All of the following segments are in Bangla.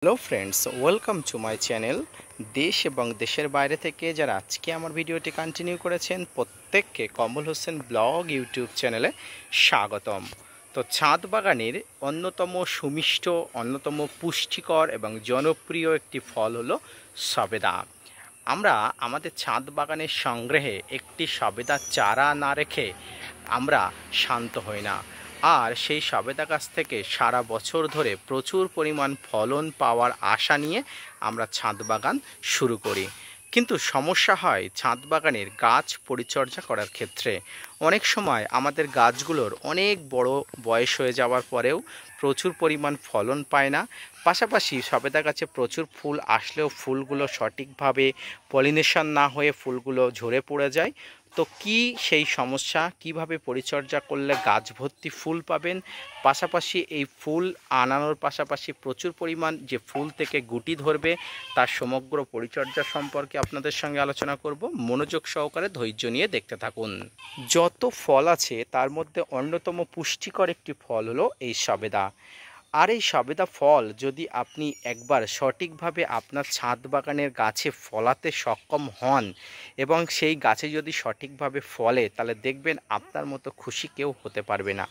Hello friends, welcome to my channel. দেশ এবং দেশের বাইরে থেকে যারা আজকে আমার ভিডিওটি কন্টিনিউ করেছেন প্রত্যেককে কমল হোসেন ব্লগ ইউটিউব চ্যানেলে স্বাগতম। তো ছাদ বাগানের অন্যতম সুমিষ্ট, অন্যতম পুষ্টিকর এবং জনপ্রিয় একটি ফল হলো সবেদা। আমরা আমাদের ছাদ বাগানের সংগ্রহে একটি সবেদা চারা না রেখে আমরা শান্ত হই না, আর সেই সবেদা গাছ থেকে সারা বছর ধরে প্রচুর পরিমাণ ফলন পাওয়ার আশা নিয়ে আমরা ছাদ বাগান শুরু করি। কিন্তু সমস্যা হয় ছাদ বাগানের গাছ পরিচর্যা করার ক্ষেত্রে। অনেক সময় আমাদের গাছগুলোর অনেক বড় বয়স হয়ে যাওয়ার পরেও প্রচুর পরিমাণ ফলন পায় না। পাশাপাশি সবেদা গাছে প্রচুর ফুল আসলেও ফুলগুলো সঠিকভাবে পলিনেশন না হয়ে ফুলগুলো ঝরে পড়ে যায়। তো কি সেই সমস্যা, কিভাবে পরিচর্যা করলে গাছ ভর্তি ফুল পাবেন, পাশাপাশি এই ফুল আনানোর পাশাপাশি প্রচুর পরিমাণ যে ফুল থেকে গুটি ধরবে তার সমগ্র পরিচর্যা সম্পর্কে আপনাদের সঙ্গে আলোচনা করব। মনোযোগ সহকারে ধৈর্য নিয়ে দেখতে থাকুন। যত ফল আছে তার মধ্যে অন্যতম পুষ্টিকর একটি ফল হলো এই সবেদা। আর এই সবেদা ফল যদি আপনি একবার সঠিকভাবে আপনার ছাদ বাগানের গাছে ফলাতে সক্ষম হন এবং সেই গাছে যদি সঠিকভাবে ফলে, তাহলে দেখবেন আপনার মতো খুশি কেউ হতে পারবে না।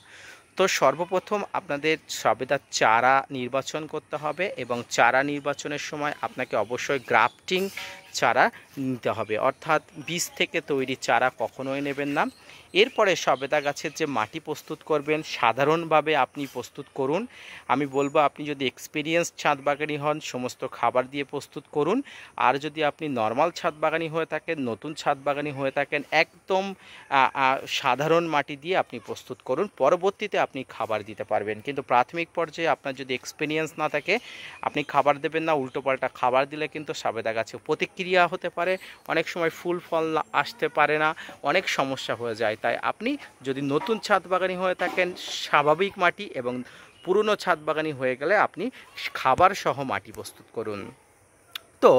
তো সর্বপ্রথম আপনাদের সবেদার চারা নির্বাচন করতে হবে এবং চারা নির্বাচনের সময় আপনাকে অবশ্যই গ্রাফটিং চারা নিতে হবে, অর্থাৎ বীজ থেকে তৈরি চারা কখনোই নেবেন না। এরপরে সবেদা গাছের যে মাটি প্রস্তুত করবেন সাধারণভাবে আপনি প্রস্তুত করুন। আমি বলবো আপনি যদি এক্সপিরিয়েন্স ছাদ বাগানি হন সমস্ত খাবার দিয়ে প্রস্তুত করুন, আর যদি আপনি নর্মাল ছাদ বাগানি হয়ে থাকেন, নতুন ছাদ বাগানি হয়ে থাকেন, একদম সাধারণ মাটি দিয়ে আপনি প্রস্তুত করুন। পরবর্তীতে আপনি খাবার দিতে পারবেন, কিন্তু প্রাথমিক পর্যায়ে আপনার যদি এক্সপিরিয়েন্স না থাকে আপনি খাবার দেবেন না। উল্টোপাল্টা খাবার দিলে কিন্তু সবেদা গাছে প্রতিক্রিয়া হতে পারে, অনেক সময় ফুল ফল আসতে পারে না, অনেক সমস্যা হয়ে যায়। তাই আপনি যদি নতুন ছাদ বাগানি হয়ে থাকেন স্বাভাবিক মাটি, এবং পুরনো ছাদ বাগানি হয়ে গেলে আপনি খাবার সহ মাটি প্রস্তুত করুন। তো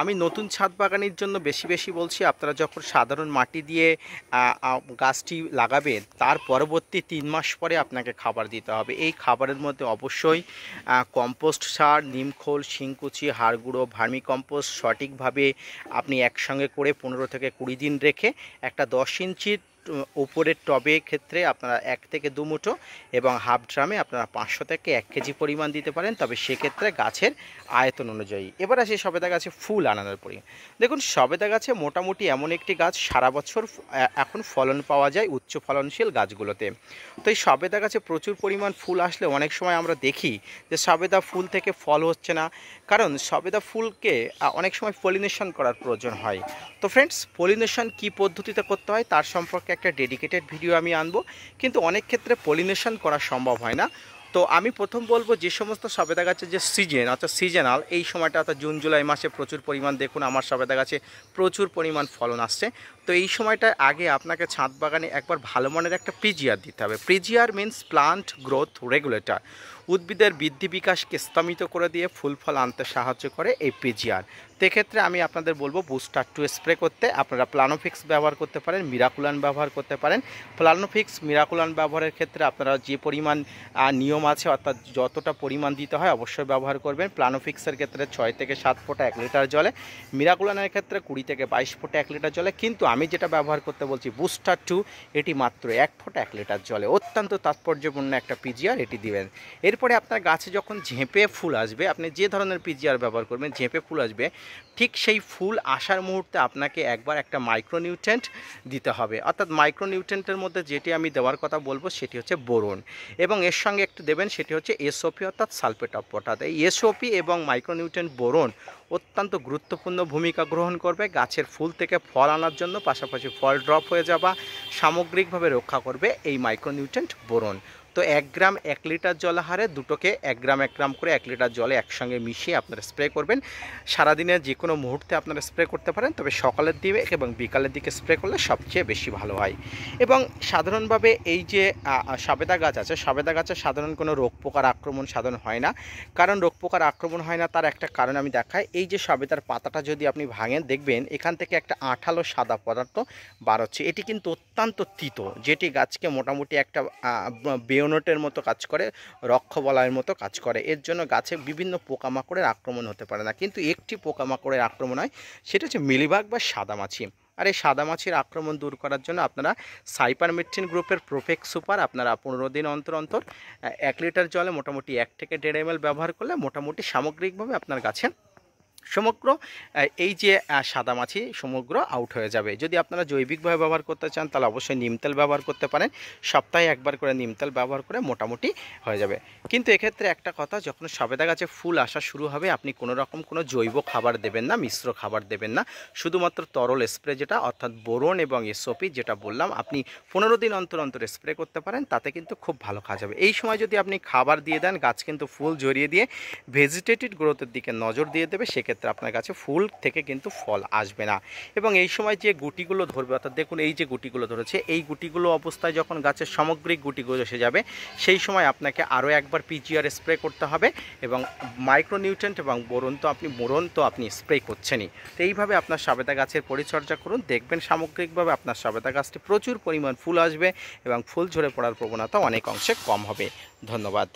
আমি নতুন ছাদ বাগানের জন্য বেশি বেশি বলছি, আপনারা যখন সাধারণ মাটি দিয়ে গাছটি লাগাবেন তার পরবর্তী 3 মাস পরে আপনাকে খাবার দিতে হবে। এই খাবারের মধ্যে অবশ্যই কম্পোস্ট সার, নিমখোল, শিংকুচি, হাড় গুঁড়ো, ভার্মি কম্পোস্ট সঠিকভাবে আপনি একসঙ্গে করে 15 থেকে 20 দিন রেখে একটা 10 ইঞ্চির উপরের টবে ক্ষেত্রে আপনারা 1 থেকে 2 মুঠো এবং হাফ ড্রামে আপনারা 500 থেকে 1 কেজি পরিমাণ দিতে পারেন, তবে সেক্ষেত্রে গাছের আয়তন অনুযায়ী। এবার আসি সবেদা গাছে ফুল আনানোর পরে। দেখুন সবেদা গাছে মোটামুটি এমন একটি গাছ সারা বছর এখন ফলন পাওয়া যায় উচ্চ ফলনশীল গাছগুলোতে। তো এই সবেদা গাছে প্রচুর পরিমাণ ফুল আসলে অনেক সময় আমরা দেখি যে সবেদা ফুল থেকে ফল হচ্ছে না, কারণ সবেদা ফুলকে অনেক সময় পলিনেশন করার প্রয়োজন হয়। তো ফ্রেন্ডস, পলিনেশন কী পদ্ধতিতে করতে হয় তার সম্পর্কে একটা ডেডিকেটেড ভিডিও আমি আনবো, কিন্তু অনেক ক্ষেত্রে পলিনেশন করা সম্ভব হয় না। তো আমি প্রথম বলবো যে সমস্ত সবেদা গাছের যে সিজন অর্থাৎ সিজনাল, এই সময়টা অর্থাৎ জুন জুলাই মাসে প্রচুর পরিমাণ, দেখুন আমার সবেদা গাছে প্রচুর পরিমাণ ফলন আসছে। তো এই সময়টায় আগে আপনাকে ছাদ বাগানে একবার ভালো মানের একটা প্রিজিয়ার দিতে হবে। প্রিজিয়ার মিন্স প্লান্ট গ্রোথ রেগুলেটর, উদ্ভিদের বৃদ্ধি বিকাশকে স্তমিত করে দিয়ে ফুল ফল আনতে সাহায্য করে এই প্রিজিয়ার। তো এক্ষেত্রে আমি আপনাদের বলবো বুস্টার 2 স্প্রে করতে আপনারা প্লানোফিক্স ব্যবহার করতে পারেন, মিরাকুলান ব্যবহার করতে পারেন। প্লানোফিক্স মিরাকুলান ব্যবহারের ক্ষেত্রে আপনারা যে পরিমাণ নিয়ম আছে, অর্থাৎ যতটা পরিমাণ দিতে হয় অবশ্যই ব্যবহার করবেন। প্লানোফিক্সের ক্ষেত্রে 6 থেকে 7 ফোঁটা 1 লিটার জলে, মিরাকুলানের ক্ষেত্রে 20 থেকে 22 ফোঁটা 1 লিটার জলে, কিন্তু আমি যেটা ব্যবহার করতে বলছি বুস্টার 2, এটি মাত্র 1 ফোঁটা 1 লিটার জলে। অত্যন্ত তাৎপর্যপূর্ণ একটা পিজিআর, এটি দিবেন। এরপরে আপনার গাছে যখন ঝেঁপে ফুল আসবে, আপনি যে ধরনের পিজিআর ব্যবহার করবেন, ঝেঁপে ফুল আসবে, ঠিক সেই ফুল আসার মুহূর্তে আপনাকে একবার একটা মাইক্রোনিউট্রেন্ট দিতে হবে। অর্থাৎ মাইক্রোনিউট্রেন্টের মধ্যে যেটি আমি দেওয়ার কথা বলবো সেটি হচ্ছে বোরন, এবং এর সঙ্গে একটু দেবেন সেটি হচ্ছে এসওপি অর্থাৎ সালফেট অফ পটাশ। এই এসওপি এবং মাইক্রোনিউট্রেন্ট বোরন অত্যন্ত গুরুত্বপূর্ণ ভূমিকা গ্রহণ করবে গাছের ফুল থেকে ফল আনার জন্য, পাশাপাশি ফল ড্রপ হয়ে যাওয়া সামগ্রিকভাবে রক্ষা করবে এই মাইক্রোনিউট্রেন্ট বোরন। তো 1 গ্রাম 1 লিটার জল হারে দুটোকে 1 গ্রাম 1 গ্রাম করে 1 লিটার জলে একসঙ্গে মিশিয়ে আপনারা স্প্রে করবেন। সারাদিনের যে কোনো মুহূর্তে আপনারা স্প্রে করতে পারেন, তবে সকালের দিকে এবং বিকালের দিকে স্প্রে করলে সবচেয়ে বেশি ভালো হয়। এবং সাধারণভাবে এই যে সবেদা গাছ আছে, সবেদা গাছে সাধারণ কোনো রোগ পোকার আক্রমণ সাধারণ হয় না। কারণ রোগ পোকার আক্রমণ হয় না তার একটা কারণ আমি দেখাই। এই যে সবেদার পাতাটা যদি আপনি ভাঙেন, দেখবেন এখান থেকে একটা আঠালো সাদা পদার্থ বার হচ্ছে। এটি কিন্তু অত্যন্ত তিতো, যেটি গাছকে মোটামুটি একটা বেয়োনেটের মতো কাজ করে, রক্ষবলয়ের মতো কাজ করে। এর জন্য গাছে বিভিন্ন পোকামাকড়ের আক্রমণ হতে পারে না, কিন্তু একটি পোকামাকড়ের আক্রমণ হয়, সেটা হচ্ছে মিলিবাগ বা সাদামাছি। আর এই সাদামাছির আক্রমণ দূর করার জন্য আপনারা সাইপারমেথ্রিন গ্রুপের প্রোফেক্স সুপার আপনারা 15 দিন অন্তর অন্তর 1 লিটার জলে মোটামুটি 1 থেকে 1.5 ml ব্যবহার করলে মোটামুটি সামগ্রিকভাবে আপনার গাছে সমগ্র এই যে সাদামাছি সমগ্র আউট হয়ে যাবে। যদি আপনারা জৈবিকভাবে ব্যবহার করতে চান তাহলে অবশ্যই নিম তেল ব্যবহার করতে পারেন, সপ্তাহে একবার করে নিম তেল ব্যবহার করে মোটামুটি হয়ে যাবে। কিন্তু এক্ষেত্রে একটা কথা, যখন সবেদা গাছে ফুল আসা শুরু হবে আপনি কোনো রকম কোনো জৈব খাবার দেবেন না, মিশ্র খাবার দেবেন না, শুধুমাত্র তরল স্প্রে যেটা অর্থাৎ বোরন এবং এসওপি যেটা বললাম আপনি 15 দিন অন্তর অন্তর স্প্রে করতে পারেন, তাতে কিন্তু খুব ভালো কাজ হবে। এই সময় যদি আপনি খাবার দিয়ে দেন গাছ কিন্তু ফুল ঝরিয়ে দিয়ে ভেজিটেটিভ গ্রোথের দিকে নজর দিয়ে দেবে, সেক্ষেত্রে আপনার কাছে ফুল থেকে কিন্তু ফল আসবে না। এবং এই সময় যে গুটিগুলো ধরবে, অর্থাৎ দেখুন এই যে গুটিগুলো ধরেছে, এই গুটিগুলো অবস্থায় যখন গাছের সামগ্রিক গুটিগুলো এসে যাবে সেই সময় আপনাকে আরও একবার পিজিআর স্প্রে করতে হবে এবং মাইক্রোনিউট্রেন্ট এবং বোরন তো আপনি স্প্রে করছেনই। তো এইভাবে আপনার সবেদা গাছের পরিচর্যা করুন, দেখবেন সামগ্রিকভাবে আপনার সবেদা গাছটি প্রচুর পরিমাণ ফুল আসবে এবং ফুল ঝরে পড়ার প্রবণতা অনেক অংশে কম হবে। ধন্যবাদ।